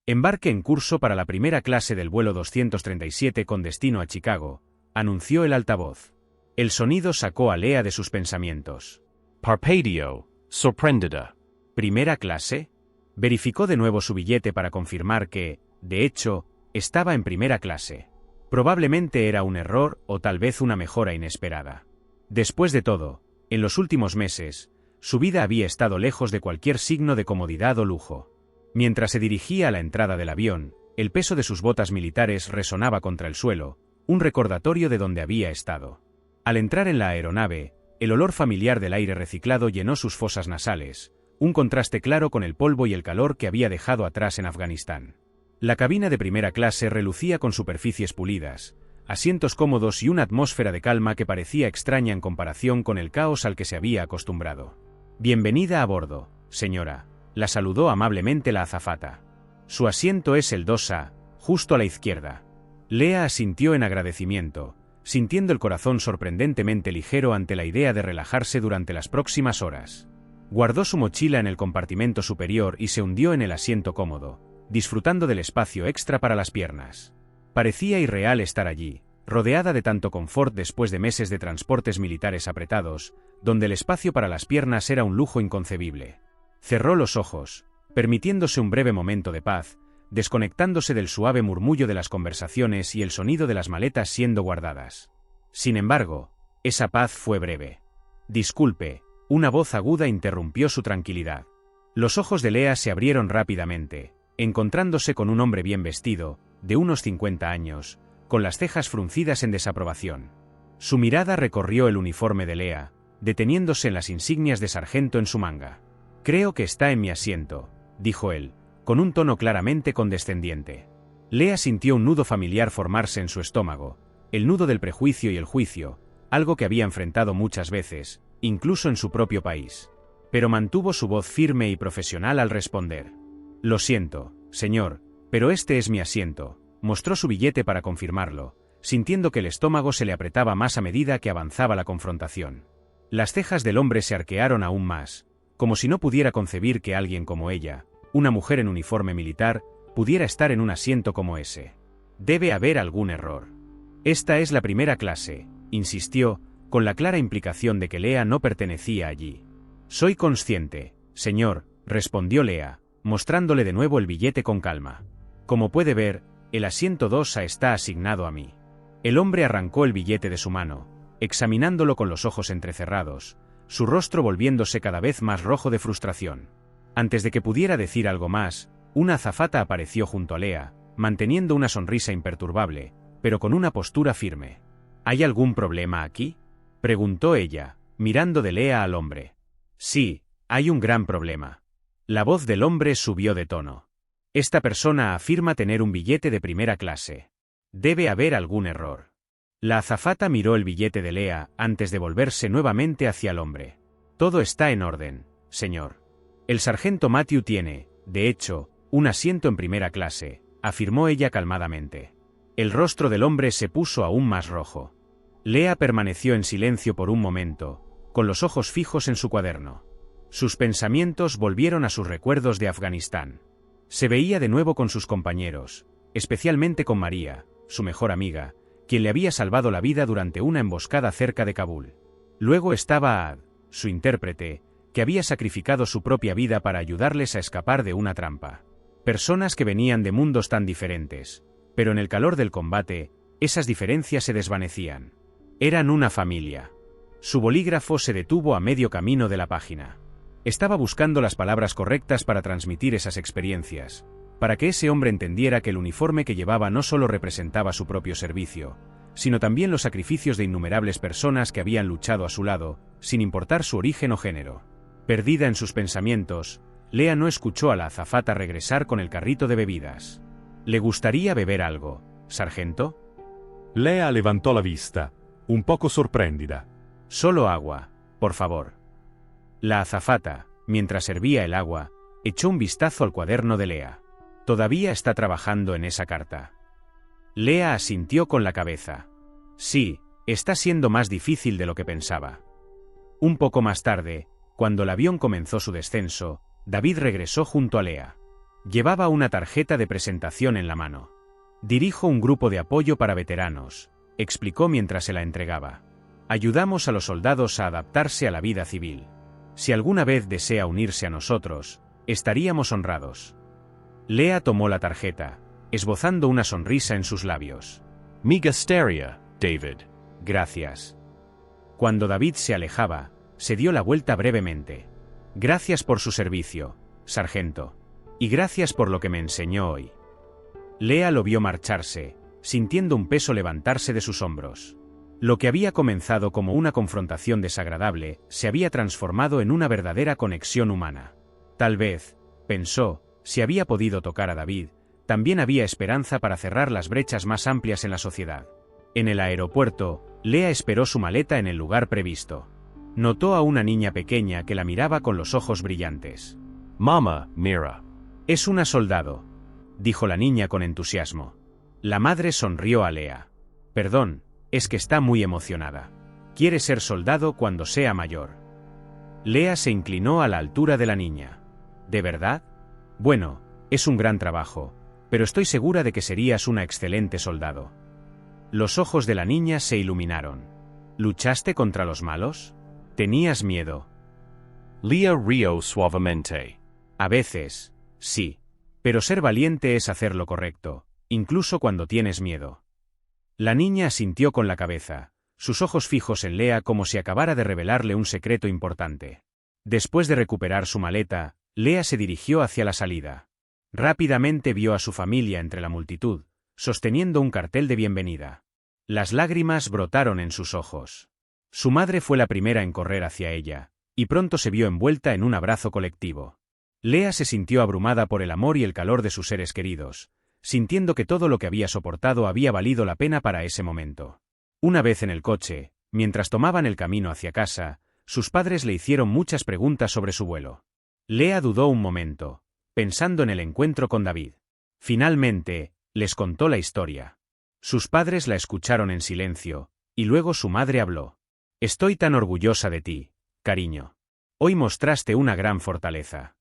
Embarque en curso para la primera clase del vuelo 237 con destino a Chicago, anunció el altavoz. El sonido sacó a Lea de sus pensamientos. Parpadeó, sorprendida. ¿Primera clase? Verificó de nuevo su billete para confirmar que, de hecho, estaba en primera clase. Probablemente era un error o tal vez una mejora inesperada. Después de todo, en los últimos meses, su vida había estado lejos de cualquier signo de comodidad o lujo. Mientras se dirigía a la entrada del avión, el peso de sus botas militares resonaba contra el suelo, un recordatorio de dónde había estado. Al entrar en la aeronave, el olor familiar del aire reciclado llenó sus fosas nasales, un contraste claro con el polvo y el calor que había dejado atrás en Afganistán. La cabina de primera clase relucía con superficies pulidas, asientos cómodos y una atmósfera de calma que parecía extraña en comparación con el caos al que se había acostumbrado. «Bienvenida a bordo, señora», la saludó amablemente la azafata. «Su asiento es el 2A, justo a la izquierda». Lea asintió en agradecimiento, sintiendo el corazón sorprendentemente ligero ante la idea de relajarse durante las próximas horas. Guardó su mochila en el compartimento superior y se hundió en el asiento cómodo, disfrutando del espacio extra para las piernas. Parecía irreal estar allí, rodeada de tanto confort después de meses de transportes militares apretados, donde el espacio para las piernas era un lujo inconcebible. Cerró los ojos, permitiéndose un breve momento de paz, desconectándose del suave murmullo de las conversaciones y el sonido de las maletas siendo guardadas. Sin embargo, esa paz fue breve. «Disculpe», una voz aguda interrumpió su tranquilidad. Los ojos de Lea se abrieron rápidamente, encontrándose con un hombre bien vestido, de unos 50 años, con las cejas fruncidas en desaprobación. Su mirada recorrió el uniforme de Lea, deteniéndose en las insignias de sargento en su manga. «Creo que está en mi asiento», dijo él, con un tono claramente condescendiente. Lea sintió un nudo familiar formarse en su estómago, el nudo del prejuicio y el juicio, algo que había enfrentado muchas veces, incluso en su propio país. Pero mantuvo su voz firme y profesional al responder. «Lo siento, señor, pero este es mi asiento», mostró su billete para confirmarlo, sintiendo que el estómago se le apretaba más a medida que avanzaba la confrontación. Las cejas del hombre se arquearon aún más, como si no pudiera concebir que alguien como ella, una mujer en uniforme militar, pudiera estar en un asiento como ese. «Debe haber algún error. Esta es la primera clase», insistió, con la clara implicación de que Lea no pertenecía allí. «Soy consciente, señor», respondió Lea, mostrándole de nuevo el billete con calma. «Como puede ver, el asiento 2A está asignado a mí». El hombre arrancó el billete de su mano, examinándolo con los ojos entrecerrados, su rostro volviéndose cada vez más rojo de frustración. Antes de que pudiera decir algo más, una azafata apareció junto a Lea, manteniendo una sonrisa imperturbable, pero con una postura firme. «¿Hay algún problema aquí?», preguntó ella, mirando de Lea al hombre. «Sí, hay un gran problema». La voz del hombre subió de tono. «Esta persona afirma tener un billete de primera clase. Debe haber algún error». La azafata miró el billete de Lea antes de volverse nuevamente hacia el hombre. «Todo está en orden, señor. El sargento Matthew tiene, de hecho, un asiento en primera clase», afirmó ella calmadamente. El rostro del hombre se puso aún más rojo. Lea permaneció en silencio por un momento, con los ojos fijos en su cuaderno. Sus pensamientos volvieron a sus recuerdos de Afganistán. Se veía de nuevo con sus compañeros, especialmente con María, su mejor amiga, quien le había salvado la vida durante una emboscada cerca de Kabul. Luego estaba Ad, su intérprete, que había sacrificado su propia vida para ayudarles a escapar de una trampa. Personas que venían de mundos tan diferentes, pero en el calor del combate, esas diferencias se desvanecían. Eran una familia. Su bolígrafo se detuvo a medio camino de la página. Estaba buscando las palabras correctas para transmitir esas experiencias, para que ese hombre entendiera que el uniforme que llevaba no solo representaba su propio servicio, sino también los sacrificios de innumerables personas que habían luchado a su lado, sin importar su origen o género. Perdida en sus pensamientos, Lea no escuchó a la azafata regresar con el carrito de bebidas. «¿Le gustaría beber algo, sargento?» Lea levantó la vista, un poco sorprendida. «Solo agua, por favor». La azafata, mientras servía el agua, echó un vistazo al cuaderno de Lea. «¿Todavía está trabajando en esa carta?» Lea asintió con la cabeza. «Sí, está siendo más difícil de lo que pensaba». Un poco más tarde, cuando el avión comenzó su descenso, David regresó junto a Lea. Llevaba una tarjeta de presentación en la mano. Dirijo un grupo de apoyo para veteranos, explicó mientras se la entregaba. Ayudamos a los soldados a adaptarse a la vida civil. Si alguna vez desea unirse a nosotros, estaríamos honrados. Leah tomó la tarjeta, esbozando una sonrisa en sus labios. Me gustaría, David. Gracias. Cuando David se alejaba, se dio la vuelta brevemente. Gracias por su servicio, sargento. Y gracias por lo que me enseñó hoy. Leah lo vio marcharse, sintiendo un peso levantarse de sus hombros. Lo que había comenzado como una confrontación desagradable, se había transformado en una verdadera conexión humana. Tal vez, pensó, si había podido tocar a David, también había esperanza para cerrar las brechas más amplias en la sociedad. En el aeropuerto, Leah esperó su maleta en el lugar previsto. Notó a una niña pequeña que la miraba con los ojos brillantes. Mama, mira. Es una soldado, dijo la niña con entusiasmo. La madre sonrió a Leah. Perdón, es que está muy emocionada. Quiere ser soldado cuando sea mayor. Leah se inclinó a la altura de la niña. ¿De verdad? Bueno, es un gran trabajo, pero estoy segura de que serías una excelente soldado. Los ojos de la niña se iluminaron. ¿Luchaste contra los malos? ¿Tenías miedo? Leah rió suavemente. A veces, sí. Pero ser valiente es hacer lo correcto, incluso cuando tienes miedo. La niña asintió con la cabeza, sus ojos fijos en Leah como si acabara de revelarle un secreto importante. Después de recuperar su maleta, Leah se dirigió hacia la salida. Rápidamente vio a su familia entre la multitud, sosteniendo un cartel de bienvenida. Las lágrimas brotaron en sus ojos. Su madre fue la primera en correr hacia ella, y pronto se vio envuelta en un abrazo colectivo. Leah se sintió abrumada por el amor y el calor de sus seres queridos, sintiendo que todo lo que había soportado había valido la pena para ese momento. Una vez en el coche, mientras tomaban el camino hacia casa, sus padres le hicieron muchas preguntas sobre su vuelo. Leah dudó un momento, pensando en el encuentro con David. Finalmente, les contó la historia. Sus padres la escucharon en silencio, y luego su madre habló. Estoy tan orgullosa de ti, cariño. Hoy mostraste una gran fortaleza.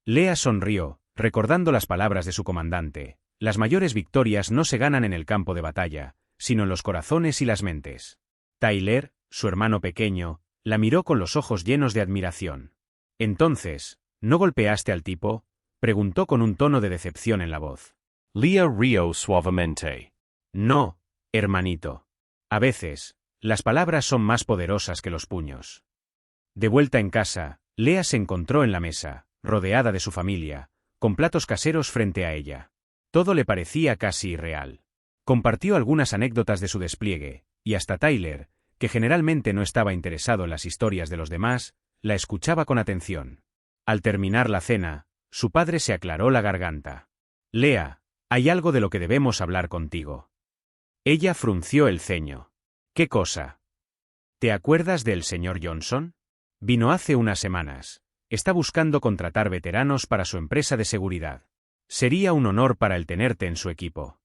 Leah sonrió, recordando las palabras de su comandante. Las mayores victorias no se ganan en el campo de batalla, sino en los corazones y las mentes. Tyler, su hermano pequeño, la miró con los ojos llenos de admiración. Entonces, ¿no golpeaste al tipo?, preguntó con un tono de decepción en la voz. Leah rió suavemente. No, hermanito. A veces, las palabras son más poderosas que los puños. De vuelta en casa, Leah se encontró en la mesa, rodeada de su familia, con platos caseros frente a ella. Todo le parecía casi irreal. Compartió algunas anécdotas de su despliegue, y hasta Tyler, que generalmente no estaba interesado en las historias de los demás, la escuchaba con atención. Al terminar la cena, su padre se aclaró la garganta. Leah, hay algo de lo que debemos hablar contigo. Ella frunció el ceño. ¿Qué cosa? ¿Te acuerdas del señor Johnson? Vino hace unas semanas. Está buscando contratar veteranos para su empresa de seguridad. Sería un honor para él tenerte en su equipo.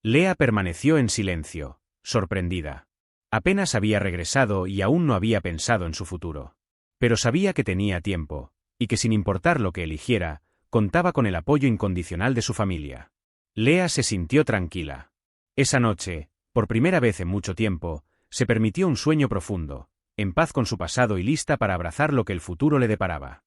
Leah permaneció en silencio, sorprendida. Apenas había regresado y aún no había pensado en su futuro. Pero sabía que tenía tiempo, y que sin importar lo que eligiera, contaba con el apoyo incondicional de su familia. Leah se sintió tranquila. Esa noche, por primera vez en mucho tiempo, se permitió un sueño profundo, en paz con su pasado y lista para abrazar lo que el futuro le deparaba.